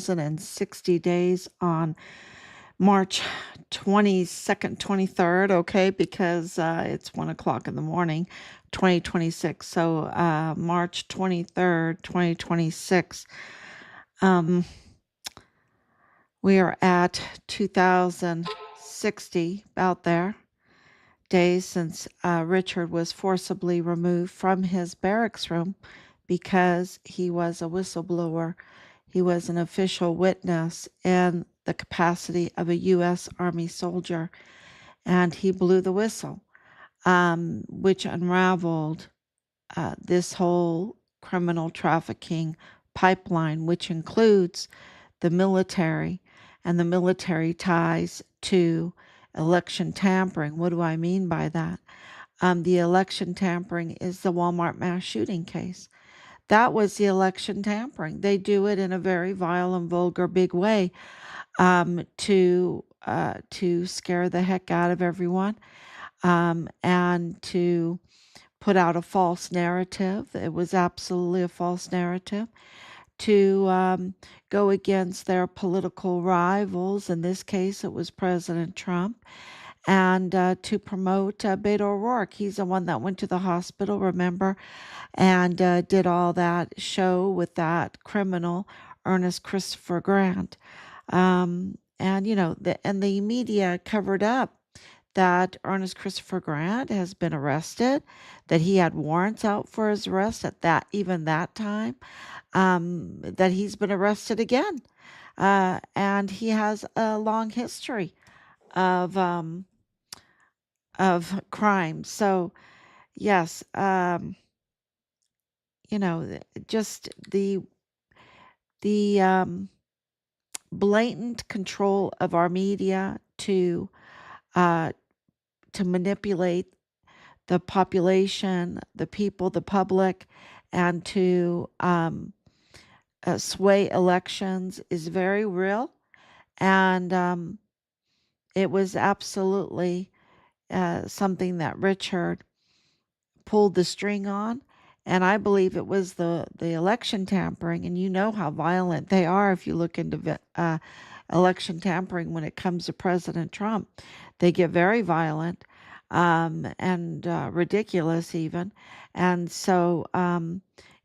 1,060 days on March 22nd, 23rd, okay, because it's 1 o'clock in the morning, 2026. So March 23rd, 2026. We are at 2,060, about there, days since Richard was forcibly removed from his barracks room because he was a whistleblower. He was an official witness in the capacity of a U.S. Army soldier, and he blew the whistle, which unraveled this whole criminal trafficking pipeline, which includes the military and the military ties to election tampering. What do I mean by that? The election tampering is the Walmart mass shooting case. That was the election tampering. They do it in a very vile and vulgar, big way to scare the heck out of everyone and to put out a false narrative. It was absolutely a false narrative to go against their political rivals. In this case, it was President Trump. And to promote Beto O'Rourke. He's the one that went to the hospital, remember, and did all that show with that criminal, Ernest Christopher Grant. And, you know, the media covered up that Ernest Christopher Grant has been arrested, that he had warrants out for his arrest at that time, that he's been arrested again. And he has a long history of crime. So, yes, you know, just the blatant control of our media uh, to manipulate the population, the people, the public, and to sway elections is very real. And it was absolutely something that Richard pulled the string on. And I believe it was the election tampering. And you know how violent they are if you look into election tampering when it comes to President Trump. They get very violent and ridiculous even. And so,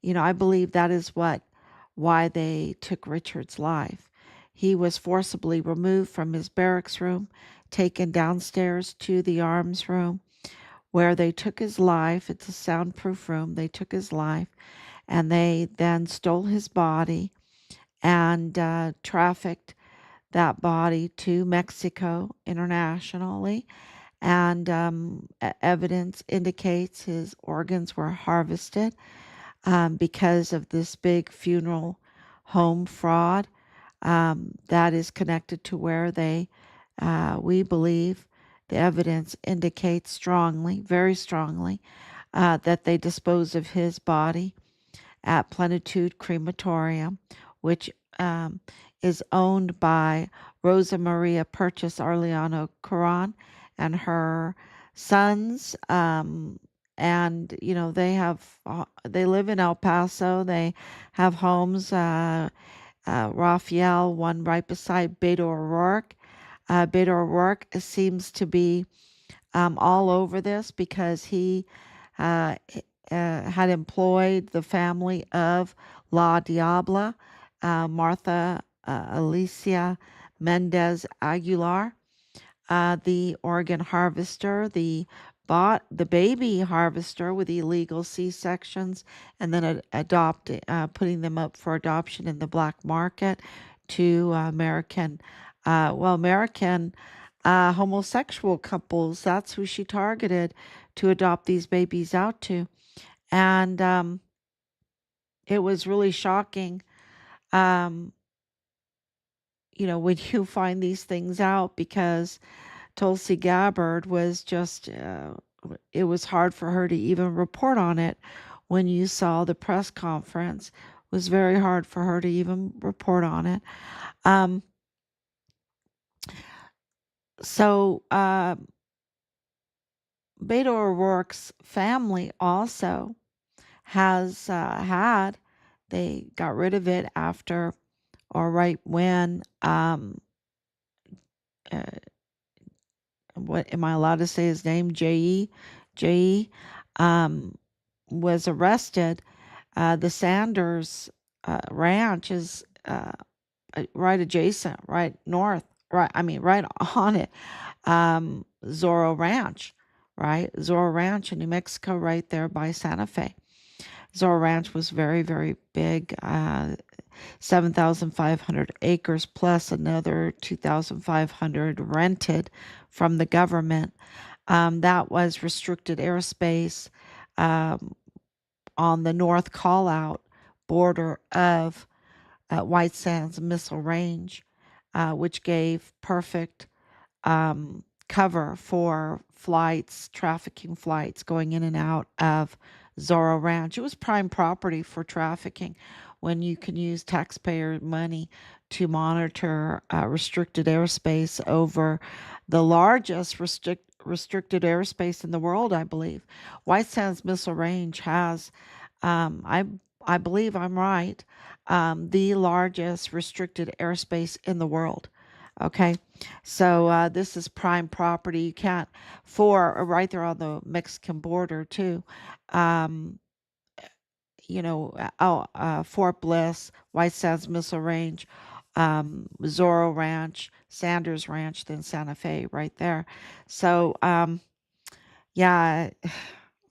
you know, I believe that is why they took Richard's life. He was forcibly removed from his barracks room, taken downstairs to the arms room, where they took his life. It's a soundproof room. They took his life, and they then stole his body and trafficked that body to Mexico internationally. And evidence indicates his organs were harvested because of this big funeral home fraud that is connected to where we believe, the evidence indicates strongly, very strongly, that they disposed of his body at Plenitude Crematorium, which is owned by Rosa Maria Purchase Arellano Caron and her sons. And you know, they live in El Paso. They have homes. Raphael, one right beside Beto O'Rourke. Beto O'Rourke seems to be all over this because he had employed the family of La Diabla, Martha Alicia Mendez Aguilar, the organ harvester, the baby harvester with illegal C-sections, and then putting them up for adoption in the black market to American homosexual couples. That's who she targeted to adopt these babies out to. And it was really shocking, you know, when you find these things out, because Tulsi Gabbard was just, it was hard for her to even report on it. When you saw the press conference, it was very hard for her to even report on it. So Beto O'Rourke's family also has they got rid of it after or right when, uh, what am I allowed to say his name? J.E. Um, was arrested. The Sanders ranch is right adjacent, right north, right, I mean, right on it. Zorro Ranch, right? Zorro Ranch in New Mexico, right there by Santa Fe. Zorro Ranch was very, very big, 7,500 acres plus another 2,500 rented from the government. That was restricted airspace um, on the north callout border of White Sands Missile Range, which gave perfect cover for flights, trafficking flights going in and out of Zorro Ranch. It was prime property for trafficking when you can use taxpayer money to monitor restricted airspace over the largest restricted airspace in the world, I believe. White Sands Missile Range has, I believe I'm right, the largest restricted airspace in the world. Okay, so this is prime property. You can't for right there on the Mexican border too. Um, Fort Bliss, White Sands Missile Range, Zorro Ranch, Sanders Ranch, then Santa Fe, right there. So yeah,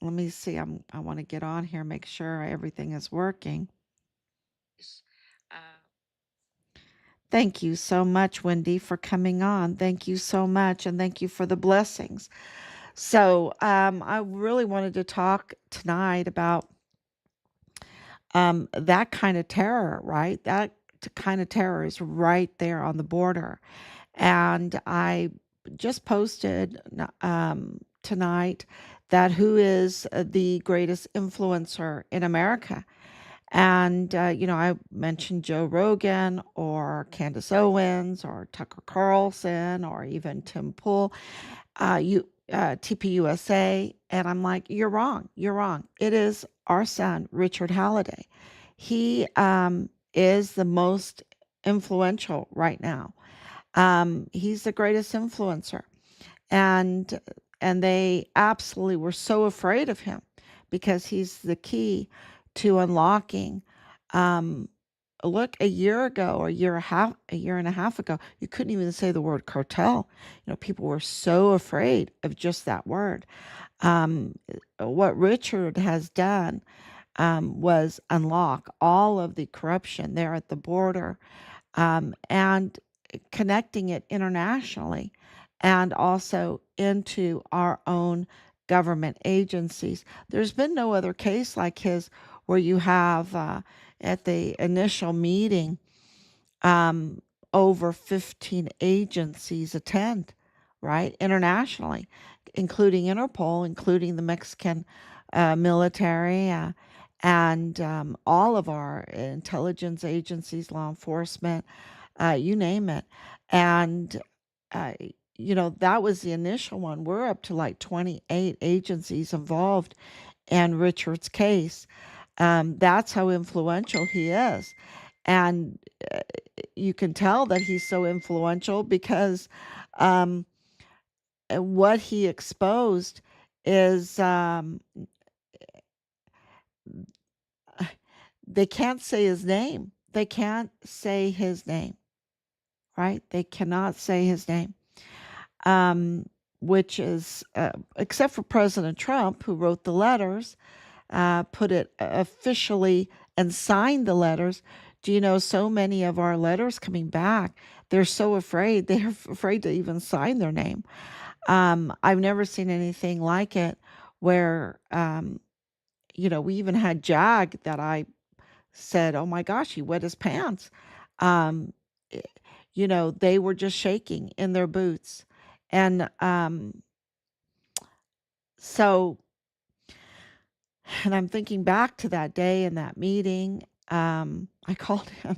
let me see. I want to get on here, make sure everything is working. Uh, Thank you so much, Wendy, for coming on. Thank you so much, and thank you for the blessings. So, I really wanted to talk tonight about that kind of terror, right? That kind of terror is right there on the border. And I just posted tonight that who is the greatest influencer in America. And, I mentioned Joe Rogan or Candace Owens or Tucker Carlson or even Tim Pool, TPUSA. And I'm like, you're wrong. You're wrong. It is our son, Richard Halliday. He is the most influential right now. He's the greatest influencer, and they absolutely were so afraid of him because he's the key to unlocking. Um, Look, a year ago or a year and a half ago, you couldn't even say the word cartel. People were so afraid of just that word. Um, what Richard has done was unlock all of the corruption there at the border, and connecting it internationally and also into our own government agencies. There's been no other case like his where you have at the initial meeting um, over 15 agencies attend, right? Internationally, including Interpol, including the Mexican military, and all of our intelligence agencies, law enforcement, you name it. And, uh, that was the initial one. We're up to like 28 agencies involved in Richard's case. That's how influential he is. And uh, you can tell that he's so influential because um, what he exposed is they can't say his name. They can't say his name, right? They cannot say his name, which is, except for President Trump, who wrote the letters, put it officially and signed the letters. Do you know so many of our letters coming back? They're so afraid. They're afraid to even sign their name. I've never seen anything like it where, we even had Jag that I said, oh my gosh, he wet his pants. Um, eh, they were just shaking in their boots. And so, and I'm thinking back to that day and that meeting. I called him.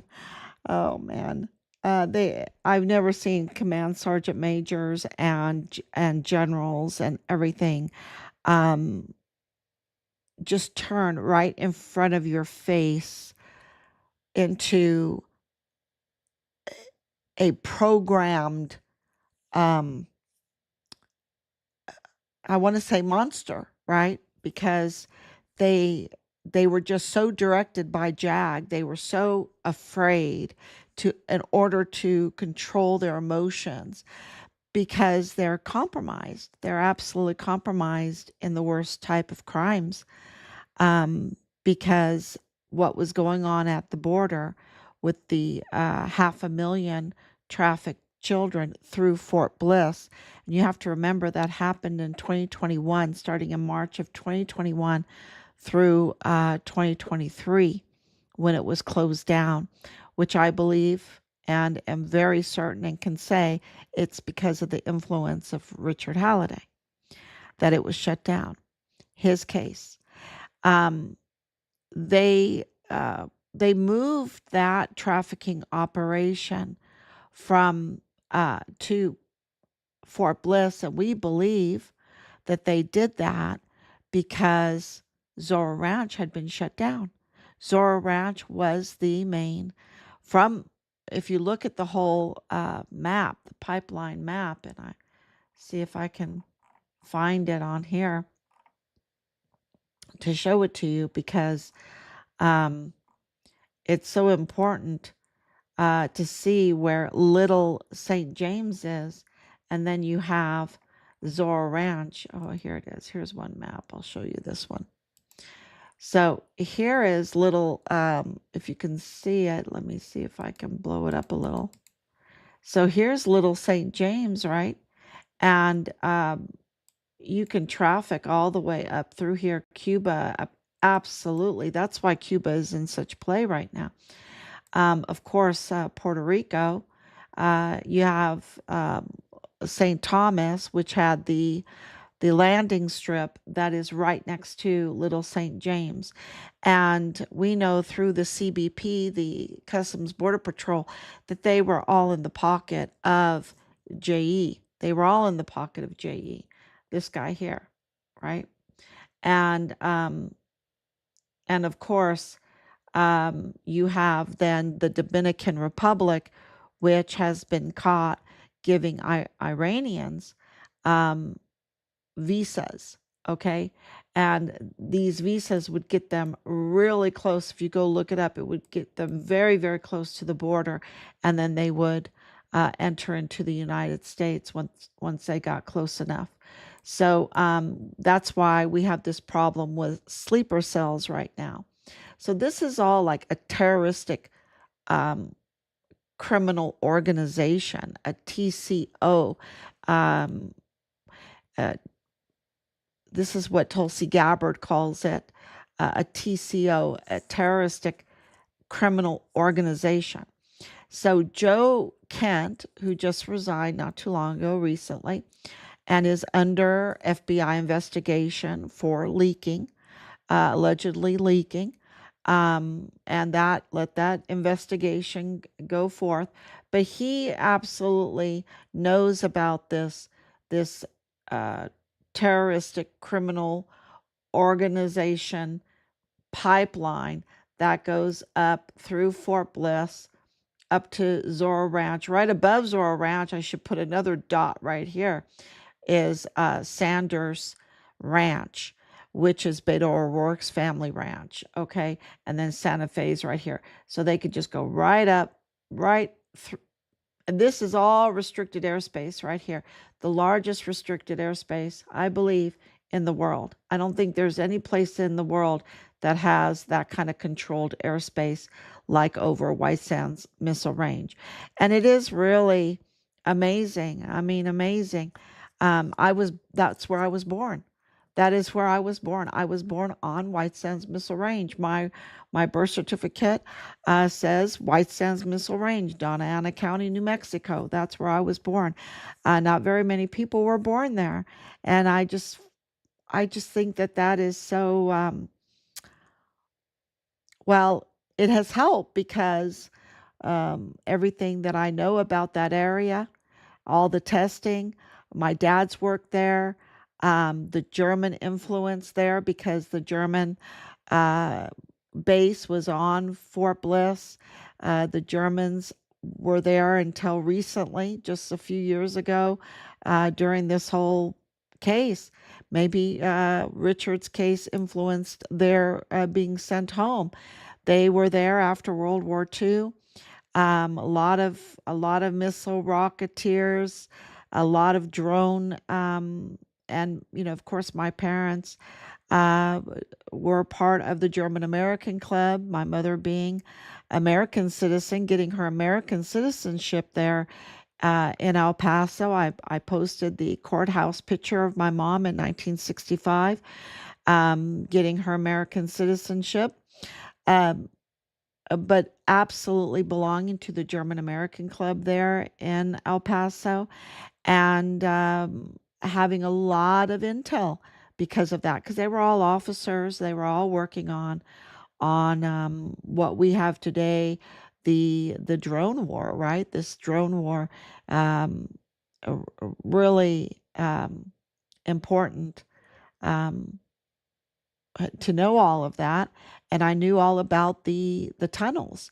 Oh man. I've never seen command sergeant majors and generals and everything um just turn right in front of your face into a programmed, um, I want to say monster, right? Because they they were just so directed by JAG. They were so afraid to in order to control their emotions because they're compromised. They're absolutely compromised in the worst type of crimes, because what was going on at the border with the 500,000 trafficked children through Fort Bliss. And you have to remember that happened in 2021, starting in March of 2021 through 2023 when it was closed down, which I believe and am very certain and can say it's because of the influence of Richard Halliday that it was shut down. His case. Um, they they moved that trafficking operation from to Fort Bliss, and we believe that they did that because Zorro Ranch had been shut down. Zorro Ranch was the main from. If you look at the whole map, the pipeline map, and I see if I can find it on here to show it to you because um, it's so important to see where Little St. James is. And then you have Zorro Ranch. Oh, here it is. Here's one map. I'll show you this one. So here is Little, if you can see it, let me see if I can blow it up a little. So here's Little St. James, right? And you can traffic all the way up through here. Cuba, absolutely. That's why Cuba is in such play right now. Of course, Puerto Rico, you have St. Thomas, which had the landing strip that is right next to Little St. James. And we know through the CBP, the Customs Border Patrol, that they were all in the pocket of JE. They were all in the pocket of JE. This guy here, right? And of course, you have then the Dominican Republic, which has been caught giving Iranians visas. Okay. And these visas would get them really close. If you go look it up, it would get them very, very close to the border. And then they would enter into the United States once they got close enough. So that's why we have this problem with sleeper cells right now. So this is all like a terroristic criminal organization, a TCO. Um, uh, this is what Tulsi Gabbard calls it, a TCO, a terroristic criminal organization. So Joe Kent, who just resigned not too long ago recently, and is under FBI investigation for leaking, allegedly leaking, and that let that investigation go forth. But he absolutely knows about this uh, terroristic criminal organization pipeline that goes up through Fort Bliss up to Zorro Ranch. Right above Zorro Ranch, I should put another dot right here, is Sanders Ranch, which is Beto O'Rourke's family ranch. Okay. And then Santa Fe's right here. So they could just go right up, right through. And this is all restricted airspace right here. The largest restricted airspace, I believe, in the world. I don't think there's any place in the world that has that kind of controlled airspace like over White Sands Missile Range. And it is really amazing. I mean, amazing. That's where I was born. That is where I was born. I was born on White Sands Missile Range. My birth certificate says White Sands Missile Range, Donna Ana County, New Mexico. That's where I was born. Not very many people were born there, and I just think that that is so well. It has helped because everything that I know about that area, all the testing. My dad's worked there. The German influence there because the German uh, base was on Fort Bliss. The Germans were there until recently, just a few years ago, during this whole case. Maybe Richard's case influenced their being sent home. They were there after World War II. A lot of missile rocketeers, a lot of drone, and of course, my parents uh, were part of the German American Club. My mother being American citizen, getting her American citizenship there in El Paso. I posted the courthouse picture of my mom in 1965, getting her American citizenship. Um, but absolutely belonging to the German American Club there in El Paso, and having a lot of intel because of that, because they were all officers. They were all working on what we have today, the drone war, right? This drone war, um, really important um, to know all of that. And I knew all about the tunnels.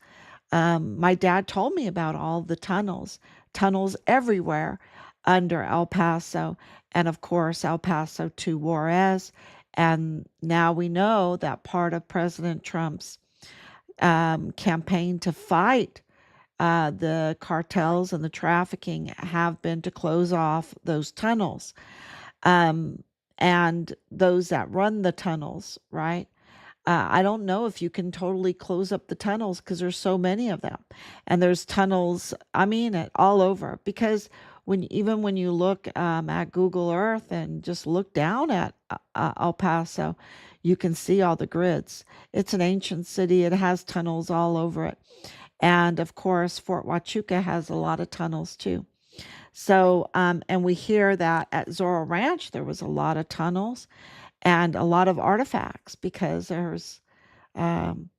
My dad told me about all the tunnels everywhere under El Paso, and of course, El Paso to Juarez. And now we know that part of President Trump's campaign to fight the cartels and the trafficking have been to close off those tunnels. Um, and those that run the tunnels, right? I don't know if you can totally close up the tunnels because there's so many of them, and there's tunnels. I mean, it all over. Because even when you look at Google Earth and just look down at El Paso, you can see all the grids. It's an ancient city. It has tunnels all over it, and of course, Fort Huachuca has a lot of tunnels too. So, and we hear that at Zorro Ranch there was a lot of tunnels and a lot of artifacts because there's um,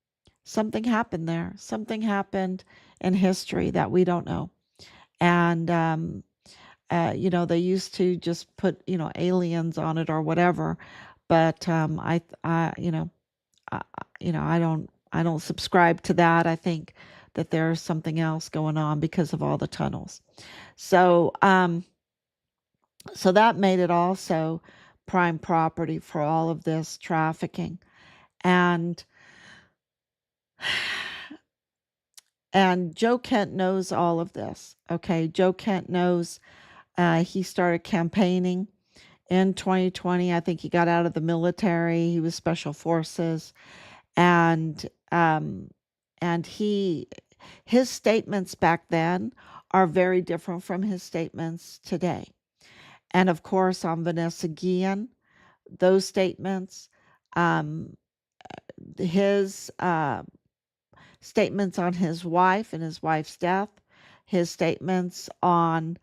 something happened there. Something happened in history that we don't know. And, they used to just put, aliens on it or whatever. But I, I don't subscribe to that. I think that there's something else going on because of all the tunnels. So, so that made it also prime property for all of this trafficking. And and Joe Kent knows all of this. Okay, Joe Kent knows. He started campaigning in 2020. I think he got out of the military. He was special forces, and um, and his statements back then are very different from his statements today. And of course, on Vanessa Guillen, those statements, um, his statements on his wife and his wife's death, his statements on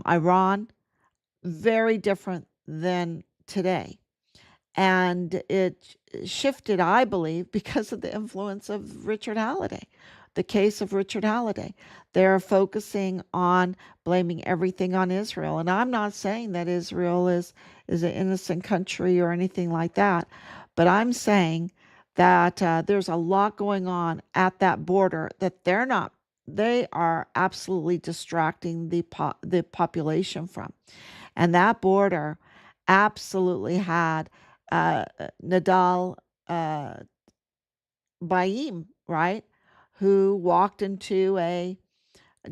Iran, very different than today. And it shifted, I believe, because of the influence of Richard Halliday, the case of Richard Halliday. They're focusing on blaming everything on Israel. And I'm not saying that Israel is an innocent country or anything like that, but I'm saying that there's a lot going on at that border that they are absolutely distracting the population from. And that border absolutely had Nadal Baim, right? Who walked into a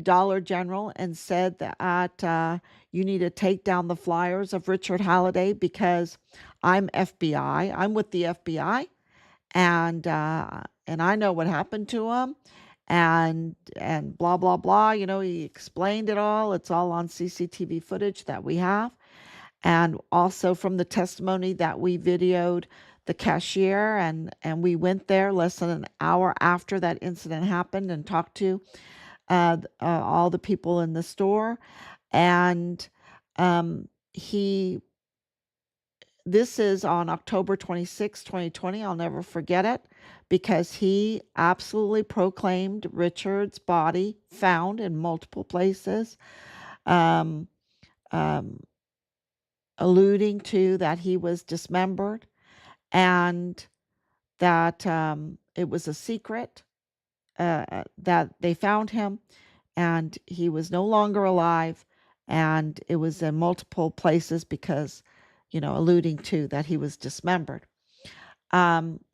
Dollar General and said that you need to take down the flyers of Richard Halliday because I'm FBI. I'm with the FBI, and I know what happened to him, and blah blah blah. He explained it all. It's all on CCTV footage that we have, and also from the testimony that we videoed the cashier, and we went there less than an hour after that incident happened and talked to all the people in the store. And he this is on October 26, 2020. I'll never forget it because he absolutely proclaimed Richard's body found in multiple places, um, um, alluding to that he was dismembered and that it was a secret that they found him and he was no longer alive, and it was in multiple places because, alluding to that he was dismembered.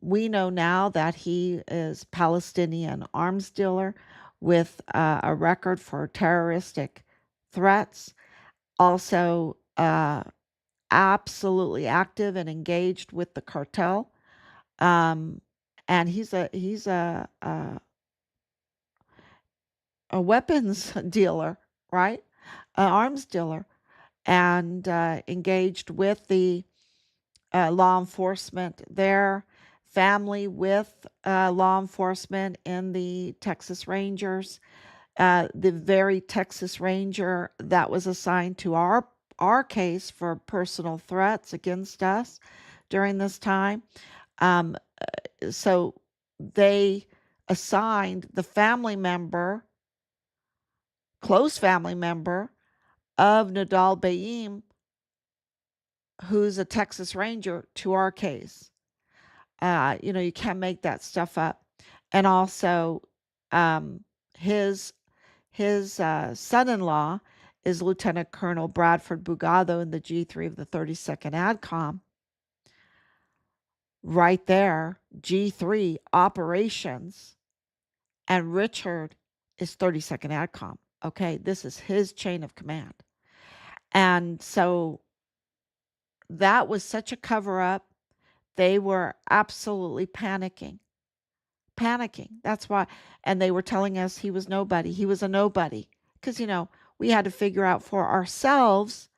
We know now that he is Palestinian arms dealer with a record for terroristic threats. Also, absolutely active and engaged with the cartel. Um, and he's a weapons dealer, right? An arms dealer, and engaged with the law enforcement there, family with law enforcement in the Texas Rangers, the very Texas Ranger that was assigned to our case for personal threats against us during this time. Um, so they assigned the family member, close family member of Nadal Bayim, who's a Texas Ranger, to our case. You can't make that stuff up. And also, um, his son-in-law is Lieutenant Colonel Bradford Bugado in the G3 of the 32nd ADCOM. Right there, G3 operations, and Richard is 32nd ADCOM. Okay, this is his chain of command. And so that was such a cover up. They were absolutely panicking. That's why. And they were telling us he was nobody. He was a nobody. Because, we had to figure out for ourselves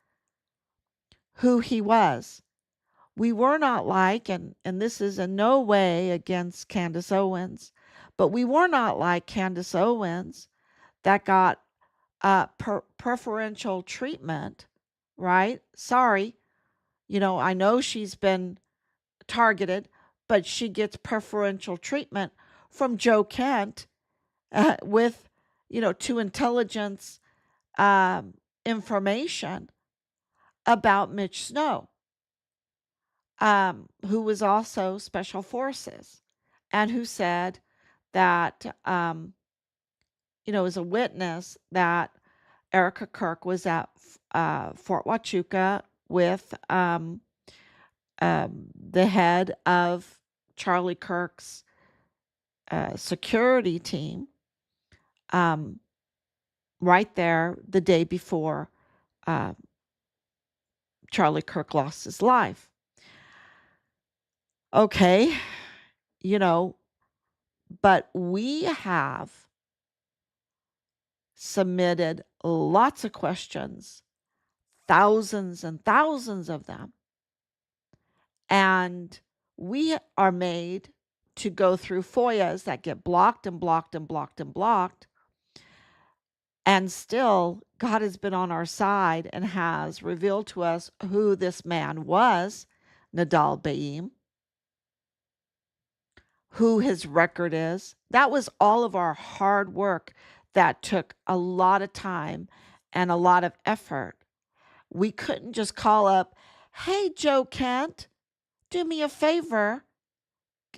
who he was. We were not like, and this is in no way against Candace Owens, but we were not like Candace Owens that got preferential treatment, right? Sorry. I know she's been targeted, but she gets preferential treatment from Joe Kent with, to intelligence information about Mitch Snow, who was also Special Forces, and who said that, as a witness, that Erica Kirk was at Fort Huachuca with the head of Charlie Kirk's security team, right there the day before Charlie Kirk lost his life. Okay, but we have submitted lots of questions, thousands and thousands of them, and we are made to go through FOIAs that get blocked and blocked and blocked and blocked. And still, God has been on our side and has revealed to us who this man was, Nadal Bayim, who his record is. That was all of our hard work that took a lot of time and a lot of effort. We couldn't just call up, "Hey, Joe Kent, do me a favor.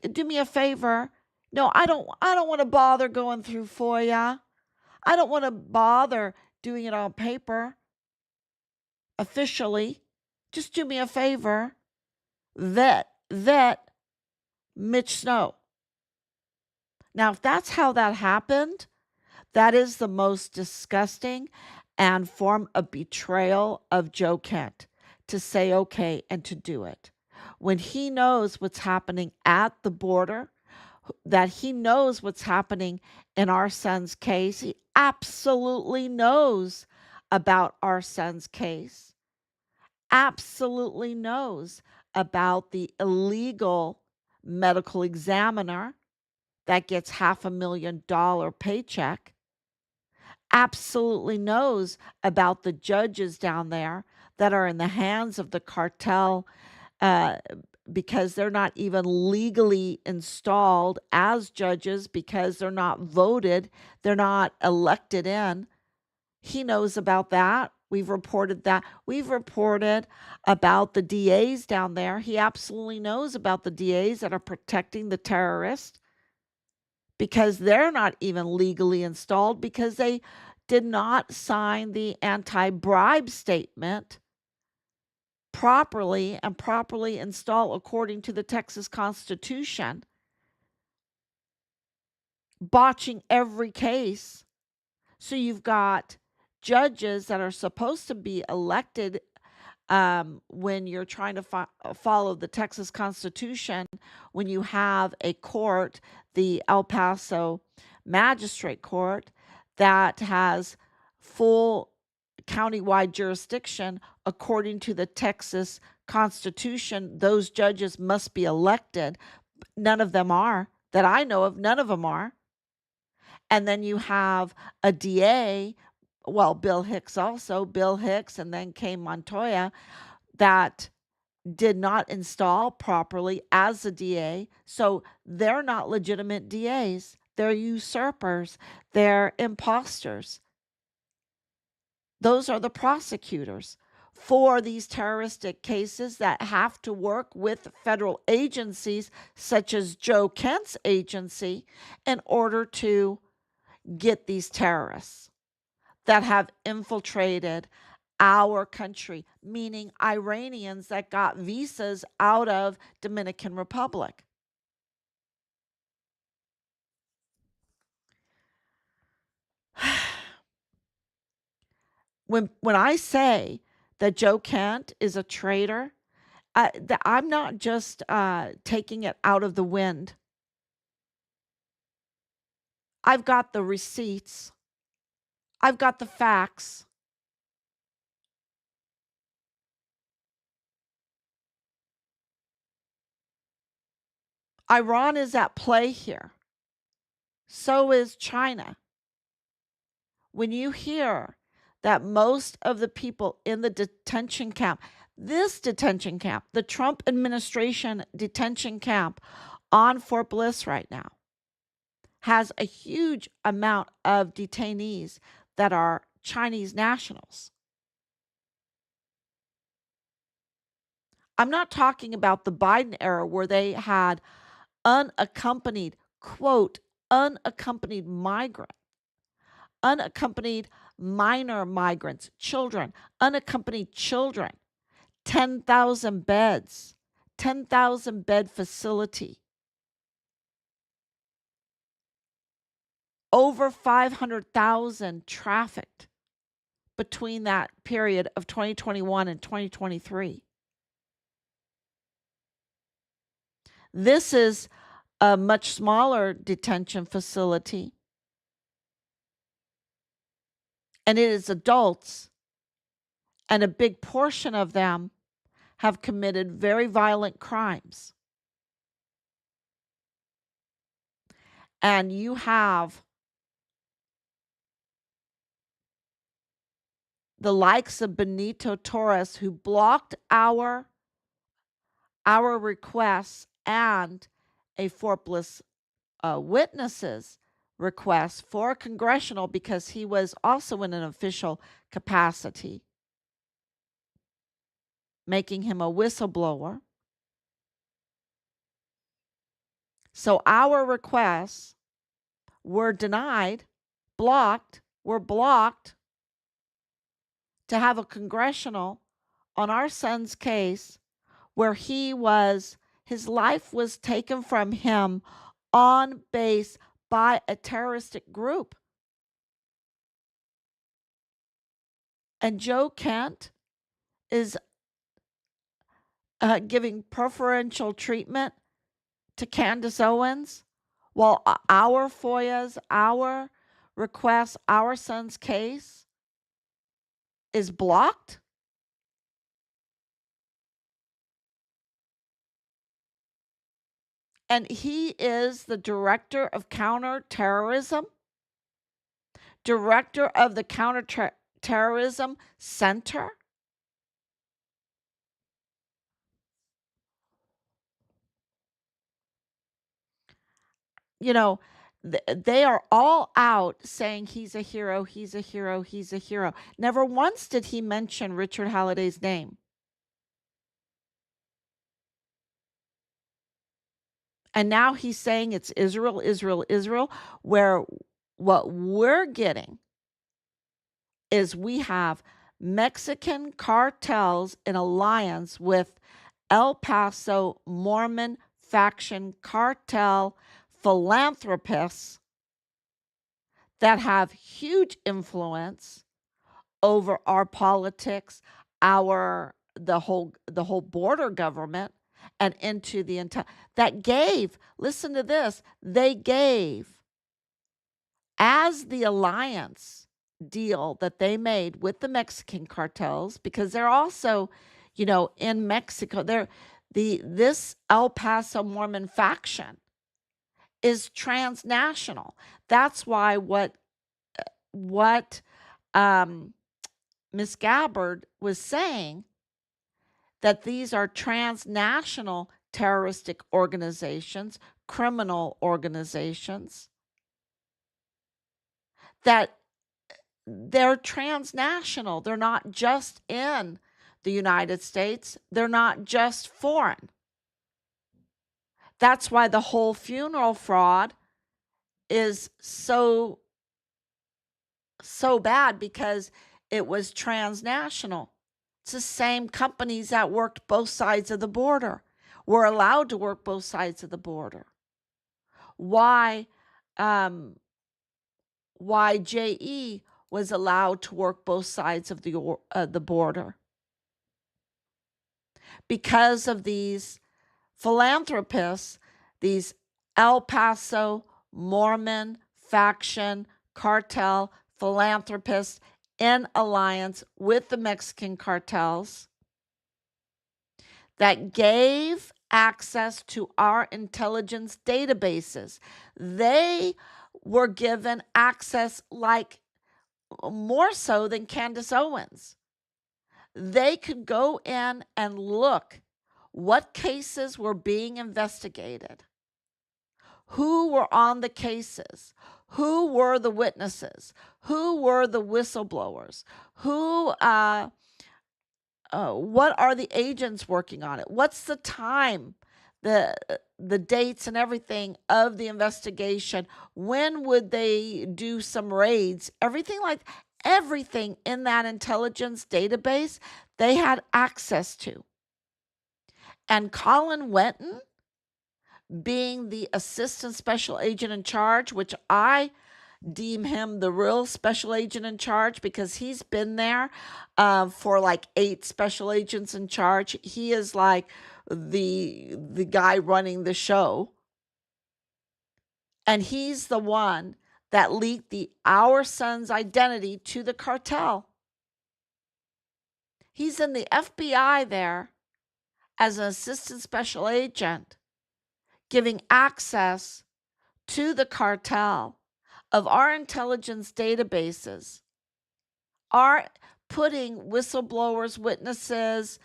Do me a favor." No, I don't want to bother going through FOIA. I don't want to bother doing it on paper officially. Just do me a favor. Vet Mitch Snow. Now, if that's how that happened, that is the most disgusting and form of betrayal of Joe Kent to say okay and to do it. When he knows what's happening at the border, that he knows what's happening in our son's case, he absolutely knows about our son's case, absolutely knows about the illegal medical examiner that gets $500,000 paycheck, absolutely knows about the judges down there that are in the hands of the cartel because they're not even legally installed as judges because they're not voted, they're not elected in. He knows about that. We've reported that. We've reported about the DAs down there. He absolutely knows about the DAs that are protecting the terrorists because they're not even legally installed because they did not sign the anti-bribe statement properly and properly install according to the Texas Constitution, botching every case. So you've got judges that are supposed to be elected when you're trying to follow the Texas Constitution, when you have a court, the El Paso Magistrate Court, that has full countywide jurisdiction according to the Texas Constitution. Those judges must be elected. None of them are, that I know of, none of them are. And then you have a DA, well, Bill Hicks also, Bill Hicks, and then came Montoya, that did not install properly as a DA. So they're not legitimate DAs. They're usurpers. They're imposters. Those are the prosecutors for these terroristic cases that have to work with federal agencies such as Joe Kent's agency in order to get these terrorists that have infiltrated our country, meaning Iranians that got visas out of Dominican Republic. When I say that Joe Kent is a traitor, I'm not just taking it out of the wind. I've got the receipts. I've got the facts. Iran is at play here. So is China. When you hear that most of the people in the detention camp, this detention camp, the Trump administration detention camp on Fort Bliss right now, has a huge amount of detainees that are Chinese nationals. I'm not talking about the Biden era where they had unaccompanied, quote, unaccompanied unaccompanied minor migrants, children, unaccompanied children, 10,000 beds, 10,000 bed facility, over 500,000 trafficked between that period of 2021 and 2023. This is a much smaller detention facility, and it is adults, and a big portion of them have committed very violent crimes. And you have the likes of Benito Torres, who blocked our requests and a Fort Bliss witnesses request for a congressional, because he was also in an official capacity, making him a whistleblower. So our requests were denied, were blocked to have a congressional on our son's case, where his life was taken from him on base by a terroristic group. And Joe Kent is giving preferential treatment to Candace Owens, while our FOIAs, our requests, our son's case is blocked. And he is the director of counterterrorism, director of the counterterrorism center. You know, they are all out saying he's a hero, he's a hero, he's a hero. Never once did he mention Richard Halliday's name. And now he's saying it's Israel, Israel, Israel, where what we're getting is we have Mexican cartels in alliance with El Paso Mormon faction cartel philanthropists that have huge influence over our politics, the whole border government, and into the entire that gave, listen to this, they gave as the alliance deal that they made with the Mexican cartels, because they're also, in Mexico, this El Paso Mormon faction is transnational. That's why what Miss Gabbard was saying, that these are transnational terroristic organizations, criminal organizations, that they're transnational. They're not just in the United States. They're not just foreign. That's why the whole funeral fraud is so bad, because it was transnational. It's the same companies that worked both sides of the border, were allowed to work both sides of the border. Why JE was allowed to work both sides of the border? Because of these philanthropists, these El Paso Mormon faction cartel philanthropists in alliance with the Mexican cartels, that gave access to our intelligence databases. They were given access, like more so than Candace Owens. They could go in and look what cases were being investigated, who were on the cases, who were the witnesses, who were the whistleblowers, what are the agents working on it, what's the time, the dates and everything of the investigation, when would they do some raids, everything in that intelligence database they had access to. And Colin Wenton, being the assistant special agent in charge, which I deem him the real special agent in charge, because he's been there for like 8 special agents in charge. He is like the guy running the show. And he's the one that leaked our son's identity to the cartel. He's in the FBI there as an assistant special agent, giving access to the cartel of our intelligence databases, are putting whistleblowers, witnesses,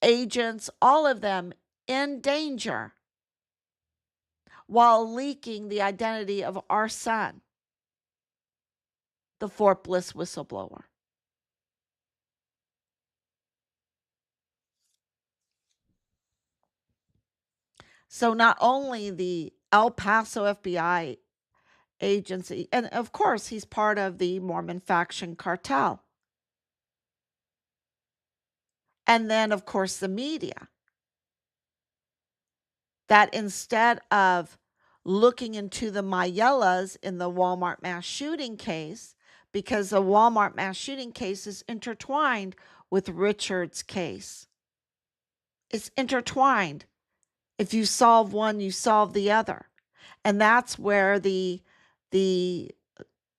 agents, all of them in danger, while leaking the identity of our son, the Fort Bliss whistleblower. So not only the El Paso FBI agency, and of course he's part of the Mormon faction cartel, and then of course the media, that instead of looking into the Mayelas in the Walmart mass shooting case, because the Walmart mass shooting case is intertwined with Richard's case. It's intertwined. If you solve one, you solve the other. And that's where the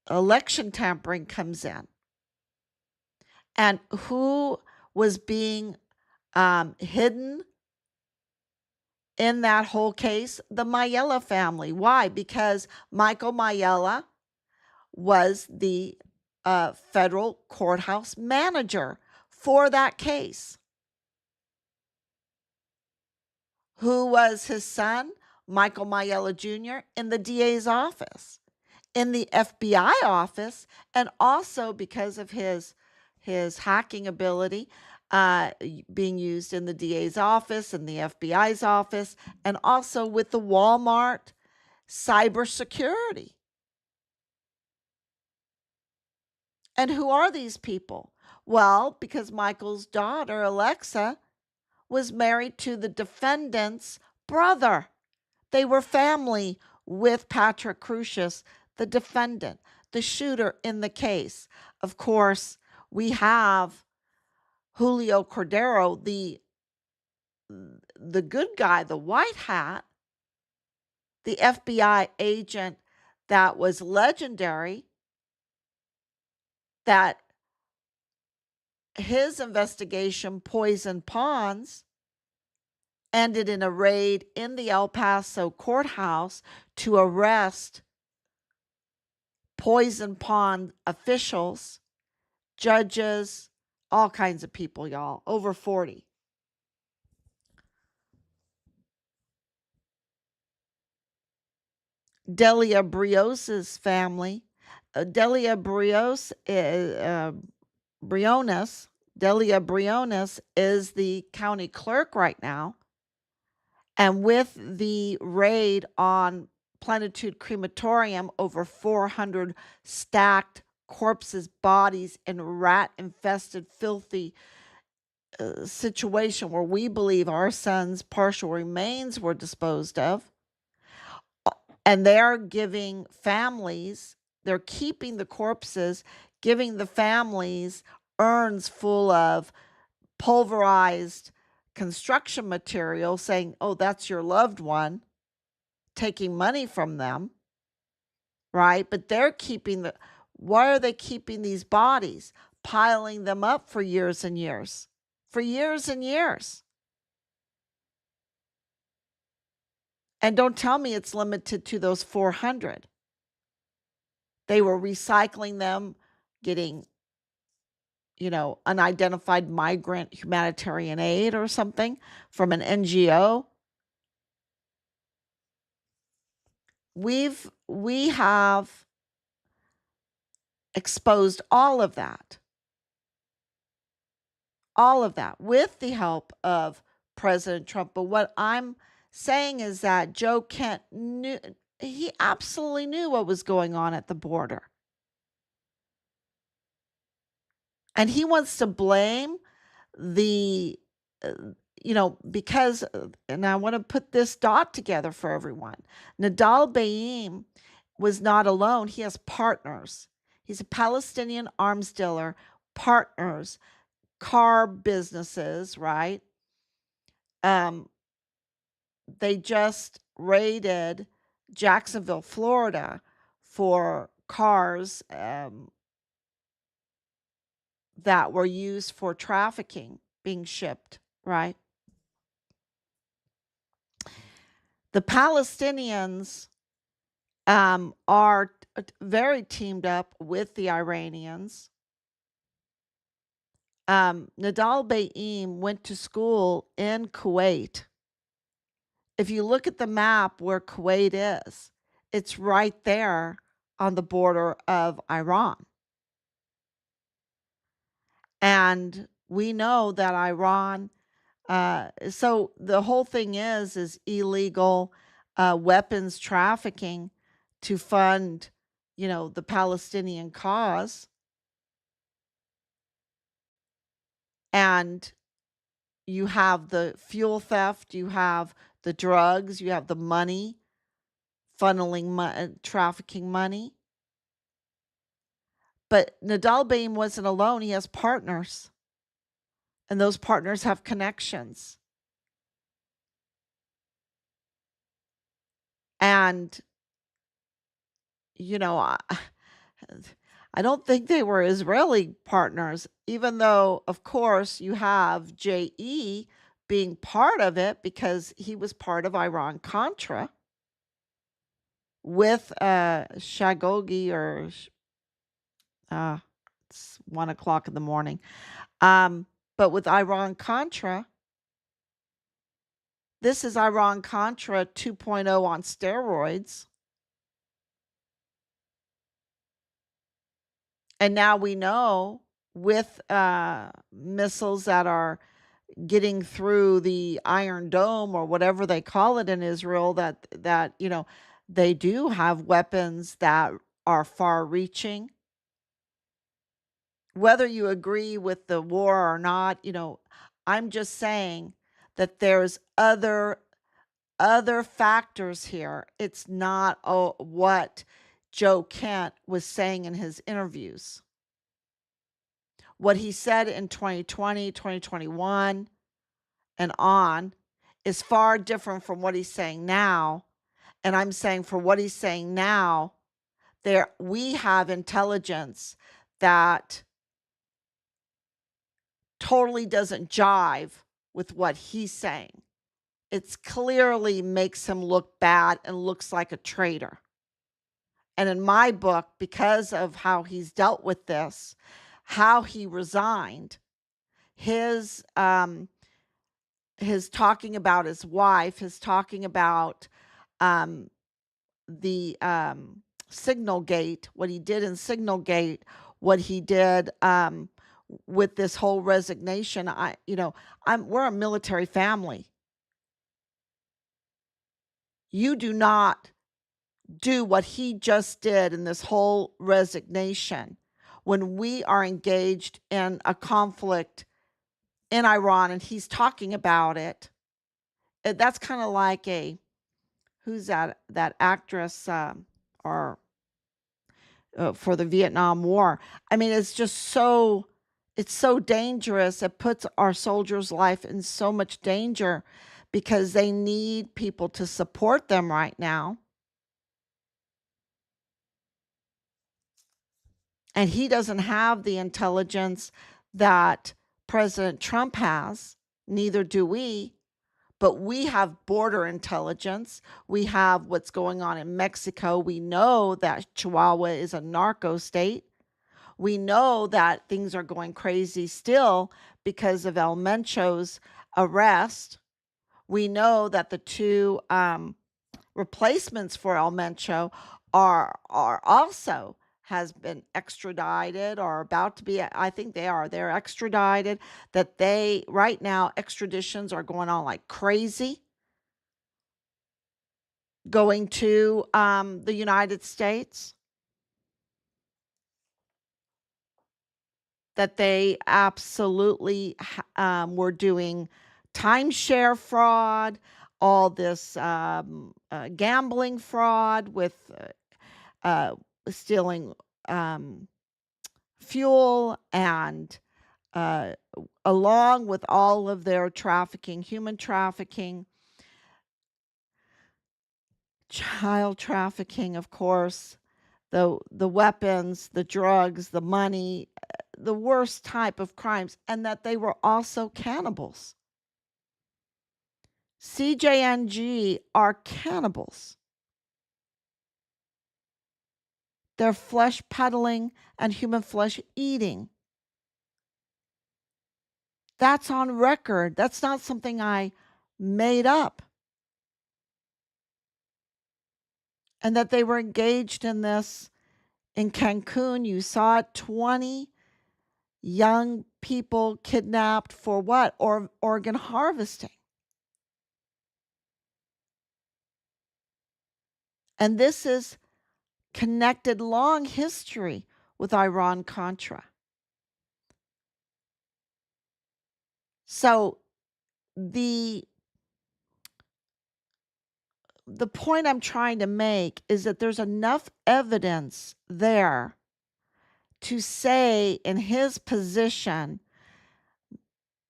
election tampering comes in. And who was being hidden in that whole case? The Mayella family. Why? Because Michael Mayella was the federal courthouse manager for that case. Who was his son? Michael Mayella Jr. in the DA's office, in the FBI office, and also because of his hacking ability, being used in the DA's office and the FBI's office, and also with the Walmart cybersecurity. And who are these people? Well, because Michael's daughter, Alexa, was married to the defendant's brother. They were family with Patrick Crucius, the defendant, the shooter in the case. Of course, we have Julio Cordero, the good guy, the white hat, the FBI agent that was legendary, that his investigation, Poison Ponds, ended in a raid in the El Paso courthouse to arrest Poison Pond officials, judges, all kinds of people, y'all, over 40. Delia Brios's family, Delia Briones, Delia Briones is the county clerk right now. And with the raid on Plenitude Crematorium, over 400 stacked corpses, bodies in rat-infested, filthy situation where we believe our son's partial remains were disposed of. And they're giving families, they're keeping the corpses, giving the families urns full of pulverized construction material, saying, oh, that's your loved one, taking money from them, right? But they're keeping why are they keeping these bodies? Piling them up for years and years, for years and years. And don't tell me it's limited to those 400. They were recycling them, getting, unidentified migrant humanitarian aid or something from an NGO. We have exposed all of that with the help of President Trump. But what I'm saying is that Joe Kent he absolutely knew what was going on at the border. And he wants to blame the, because, and I want to put this dot together for everyone. Nadal Baim was not alone. He has partners. He's a Palestinian arms dealer, partners, car businesses, right? They just raided Jacksonville, Florida for cars that were used for trafficking being shipped, right? The Palestinians are very teamed up with the Iranians. Nadal Baim went to school in Kuwait. If you look at the map where Kuwait is, it's right there on the border of Iran. And we know that Iran, so the whole thing is illegal weapons trafficking to fund, the Palestinian cause. And you have the fuel theft, you have the drugs, you have the money, funneling trafficking money. But Nadal Baim wasn't alone. He has partners. And those partners have connections. And, I don't think they were Israeli partners, even though, of course, you have J.E. being part of it because he was part of Iran-Contra with Shagogi or it's 1 o'clock in the morning. But with Iran-Contra, this is Iran-Contra 2.0 on steroids. And now we know with missiles that are getting through the Iron Dome or whatever they call it in Israel, that they do have weapons that are far-reaching. whether you agree with the war or not, I'm just saying that there's other factors here. It's not what Joe Kent was saying in his interviews. What he said in 2020, 2021, and on is far different from what he's saying now. And I'm saying for what he's saying now, we have intelligence that totally doesn't jive with what he's saying. It clearly makes him look bad and looks like a traitor. And in my book, because of how he's dealt with this, how he resigned, his talking about his wife, his talking about the SignalGate, what he did in SignalGate, what he did with this whole resignation. We're a military family. You do not do what he just did in this whole resignation when we are engaged in a conflict in Iran and he's talking about it. That's kind of like who's that actress or for the Vietnam War. I mean, it's so dangerous. It puts our soldiers' life in so much danger because they need people to support them right now. And he doesn't have the intelligence that President Trump has. Neither do we. But we have border intelligence. We have what's going on in Mexico. We know that Chihuahua is a narco state. We know that things are going crazy still because of El Mencho's arrest. We know that the two replacements for El Mencho are also has been extradited or about to be. I think they're extradited. That they right now extraditions are going on like crazy, going to the United States. That they absolutely were doing timeshare fraud, all this gambling fraud with stealing fuel and along with all of their trafficking, human trafficking, child trafficking, of course, the weapons, the drugs, the money, the worst type of crimes, and that they were also cannibals. CJNG are cannibals. They're flesh peddling and human flesh eating. That's on record. That's not something I made up. And that they were engaged in this in Cancun. You saw it, 20 young people kidnapped for what? Organ harvesting. And this is connected long history with Iran-Contra. So the point I'm trying to make is that there's enough evidence there to say in his position,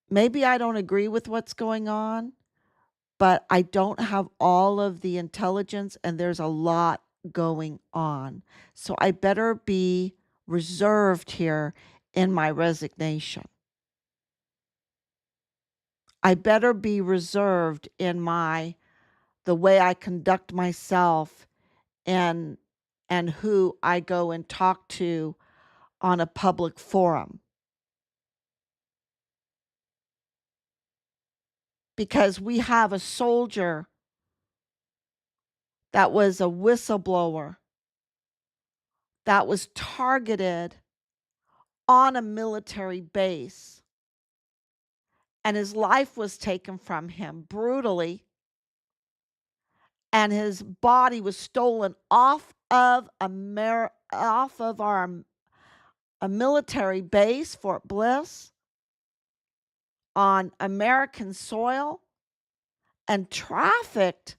maybe I don't agree with what's going on, but I don't have all of the intelligence and there's a lot going on. So I better be reserved here in my resignation. I better be reserved in the way I conduct myself and who I go and talk to on a public forum. Because we have a soldier that was a whistleblower that was targeted on a military base and his life was taken from him brutally and his body was stolen off of our a military base, Fort Bliss, on American soil and trafficked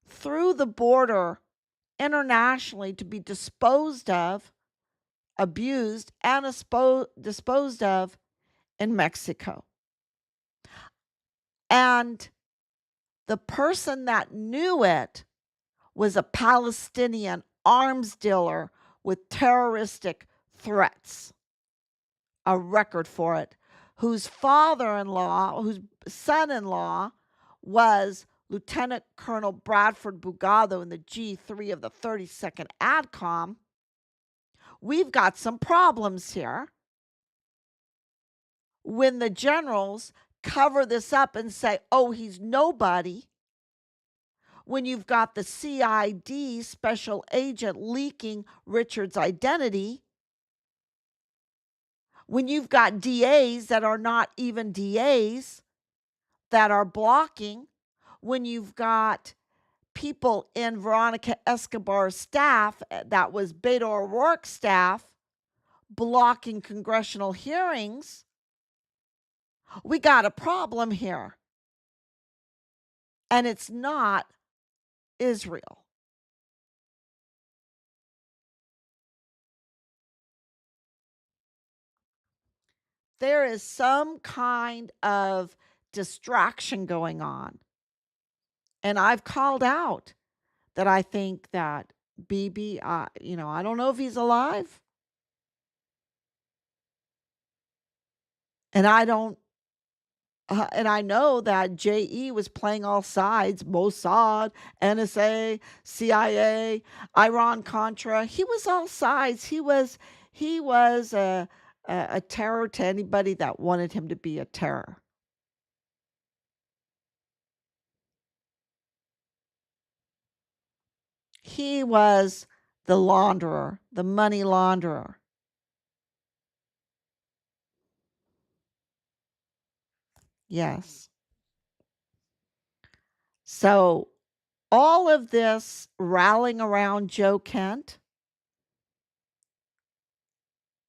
through the border internationally to be disposed of, abused, and disposed of in Mexico. And the person that knew it was a Palestinian arms dealer with terroristic threats, a record for it, whose father-in-law, whose son-in-law was Lieutenant Colonel Bradford Bugado in the G3 of the 32nd ADCOM. We've got some problems here. When the generals cover this up and say, oh, he's nobody, when you've got the CID special agent leaking Richard's identity, when you've got DAs that are not even DAs that are blocking, when you've got people in Veronica Escobar's staff, that was Beto O'Rourke's staff, blocking congressional hearings, we got a problem here. And it's not Israel. There is some kind of distraction going on. And I've called out that I think that Bibi, I don't know if he's alive. And I don't, and I know that JE was playing all sides, Mossad, NSA, CIA, Iran Contra. He was all sides. He was a terror to anybody that wanted him to be a terror. He was the launderer, the money launderer. Yes. So all of this rallying around Joe Kent,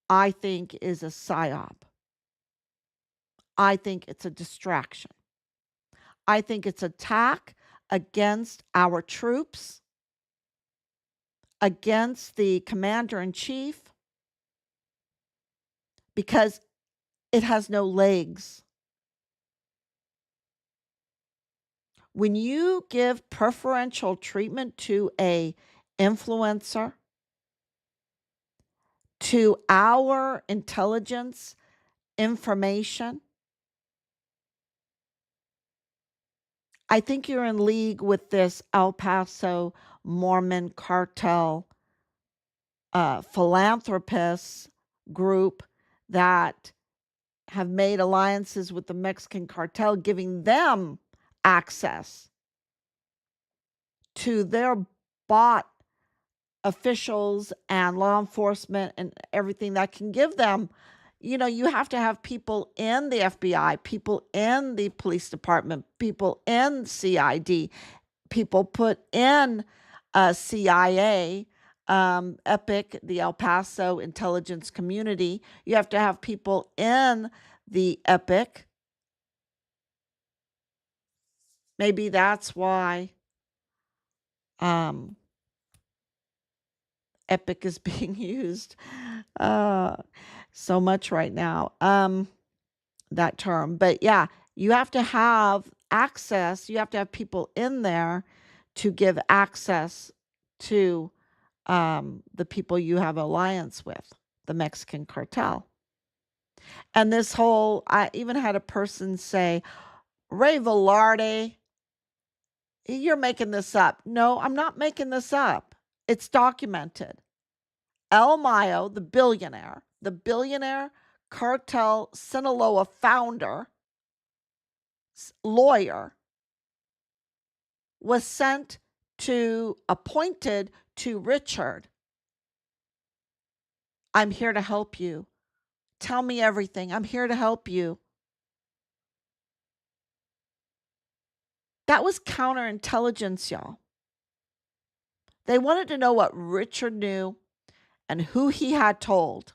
I think, is a psyop. I think it's a distraction. I think it's attack against our troops, against the commander in chief, because it has no legs. When you give preferential treatment to a influencer, to our intelligence information, I think you're in league with this El Paso Mormon cartel philanthropists group that have made alliances with the Mexican cartel, giving them access to their bought officials and law enforcement and everything that can give them. You have to have people in the FBI, people in the police department, people in CID, people put in CIA, EPIC, the El Paso intelligence community. You have to have people in the EPIC. Maybe that's why EPIC is being used so much right now, that term. But yeah, you have to have access. You have to have people in there to give access to the people you have alliance with, the Mexican cartel. And this whole, I even had a person say, Ray Velarde, you're making this up. No, I'm not making this up. It's documented. El Mayo, the billionaire cartel Sinaloa founder, lawyer, was appointed to Richard. I'm here to help you. Tell me everything. I'm here to help you. That was counterintelligence, y'all. They wanted to know what Richard knew and who he had told.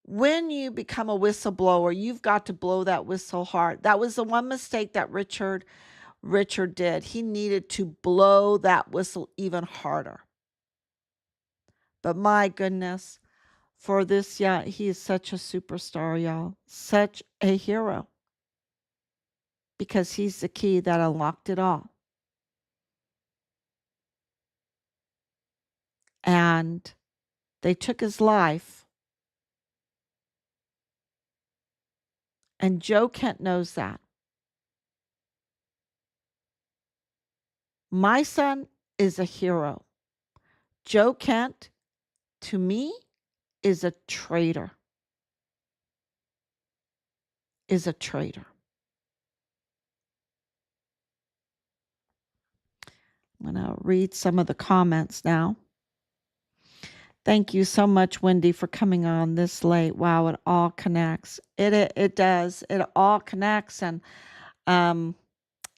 When you become a whistleblower, you've got to blow that whistle hard. That was the one mistake that Richard did. He needed to blow that whistle even harder. But my goodness, for this, yeah, he is such a superstar, y'all. Such a hero. Because he's the key that unlocked it all. And they took his life. And Joe Kent knows that. My son is a hero. Joe Kent, to me, is a traitor. Is a traitor. I'm going to read some of the comments now. Thank you so much, Wendy, for coming on this late. Wow, it all connects. It does. It all connects. And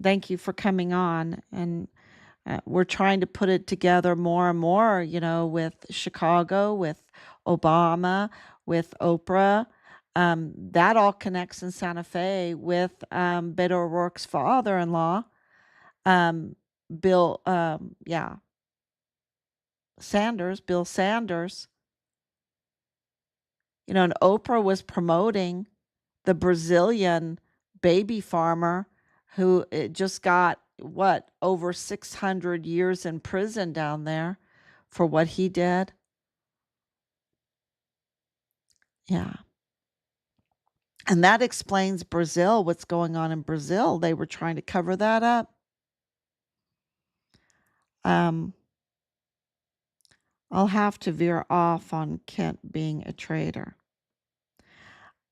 thank you for coming on. And we're trying to put it together more and more, with Chicago, with Obama, with Oprah. That all connects in Santa Fe with Beto O'Rourke's father-in-law, Bill Sanders. And Oprah was promoting the Brazilian baby farmer who just got over 600 years in prison down there for what he did. Yeah. And that explains Brazil, what's going on in Brazil. They were trying to cover that up. I'll have to veer off on Kent being a traitor.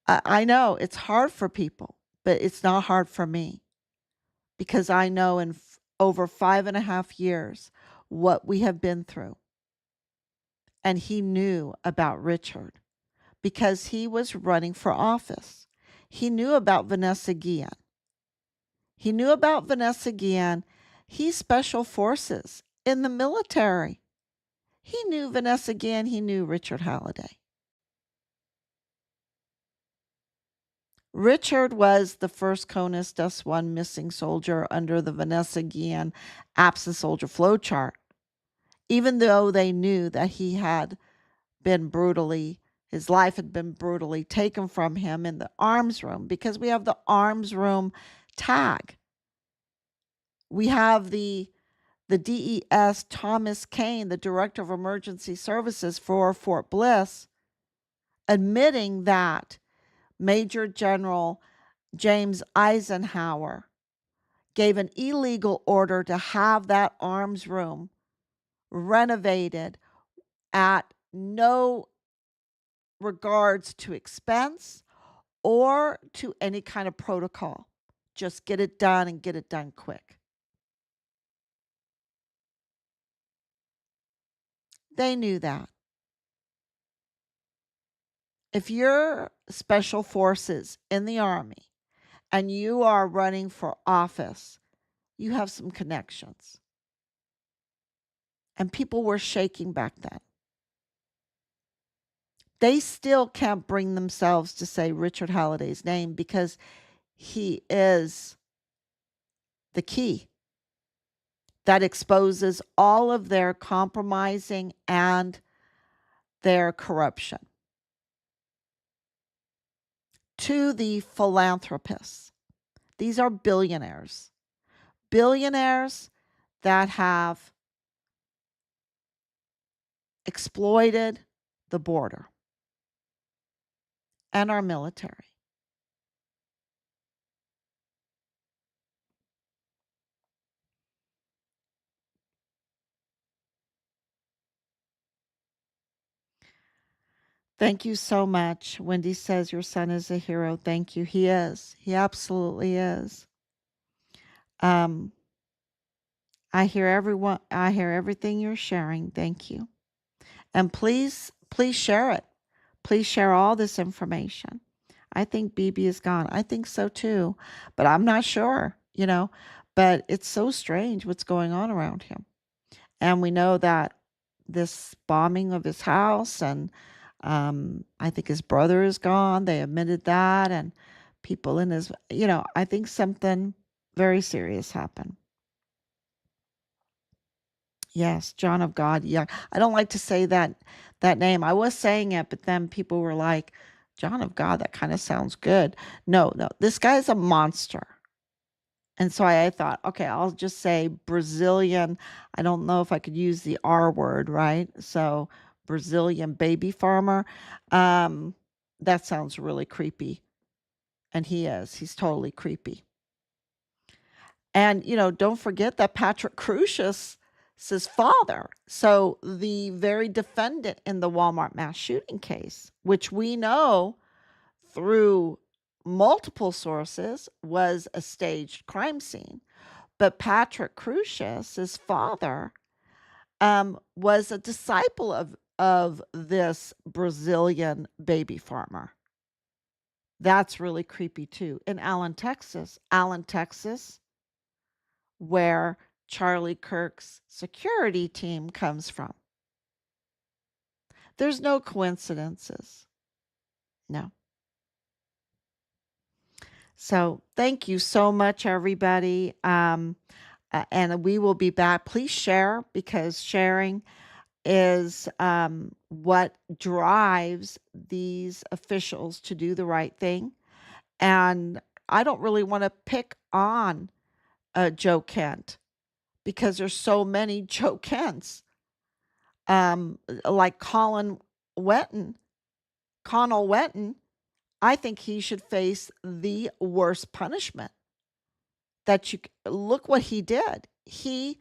I know it's hard for people, but it's not hard for me because I know in over 5.5 years what we have been through. And he knew about Richard because he was running for office. He knew about Vanessa Guillen. He's special forces in the military. He knew Vanessa Guillen. He knew Richard Halliday. Richard was the first CONUS DUS-1 missing soldier under the Vanessa Guillen absent soldier flow chart, even though they knew that his life had been brutally taken from him in the arms room, because we have the arms room tag. We have the DES Thomas Kane, the Director of Emergency Services for Fort Bliss, admitting that Major General James Eisenhower gave an illegal order to have that arms room renovated at no regards to expense or to any kind of protocol. Just get it done and get it done quick. They knew that. If you're special forces in the Army and you are running for office, you have some connections. And people were shaking back then. They still can't bring themselves to say Richard Halliday's name because he is the key that exposes all of their compromising and their corruption. To the philanthropists, these are billionaires that have exploited the border and our military. Thank you so much. Wendy says your son is a hero. Thank you. He is. He absolutely is. I hear everything you're sharing. Thank you. And please share it. Please share all this information. I think BB is gone. I think so too, but I'm not sure, but it's so strange what's going on around him. And we know that this bombing of his house and I think his brother is gone. They admitted that. And people in his, I think something very serious happened. Yes, John of God. Yeah. I don't like to say that name. I was saying it, but then people were like, John of God, that kind of sounds good. No, no, this guy's a monster. And so I thought, okay, I'll just say Brazilian. I don't know if I could use the R word, right? So Brazilian baby farmer. Um, that sounds really creepy. And he is. He's totally creepy. And, don't forget that Patrick Crucius is his father. So the very defendant in the Walmart mass shooting case, which we know through multiple sources was a staged crime scene. But Patrick Crucius, his father, was a disciple of this Brazilian baby farmer. That's really creepy too. In Allen, Texas, where Charlie Kirk's security team comes from. There's no coincidences. No. So thank you so much, everybody. And we will be back. Please share, because sharing is what drives these officials to do the right thing. And I don't really want to pick on Joe Kent, because there's so many Joe Kents, like Connell Wetton. I think he should face the worst punishment. Look what he did. He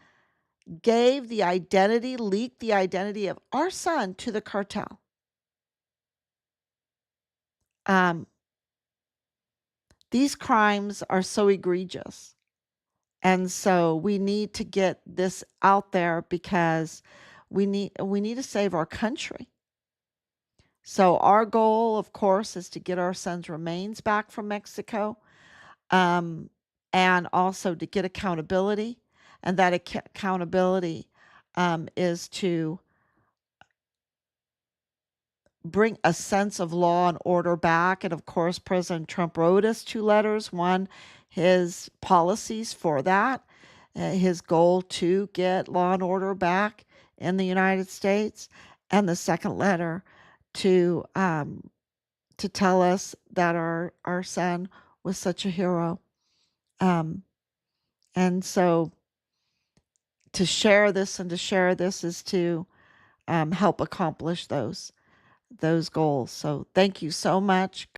leaked the identity of our son to the cartel. These crimes are so egregious. And so we need to get this out there, because we need to save our country. So our goal, of course, is to get our son's remains back from Mexico, and also to get accountability. And that accountability is to bring a sense of law and order back. And of course, President Trump wrote us 2 letters. One, his policies for that, his goal to get law and order back in the United States, and the second letter to tell us that our son was such a hero. And so to share this is to help accomplish those goals. So thank you so much.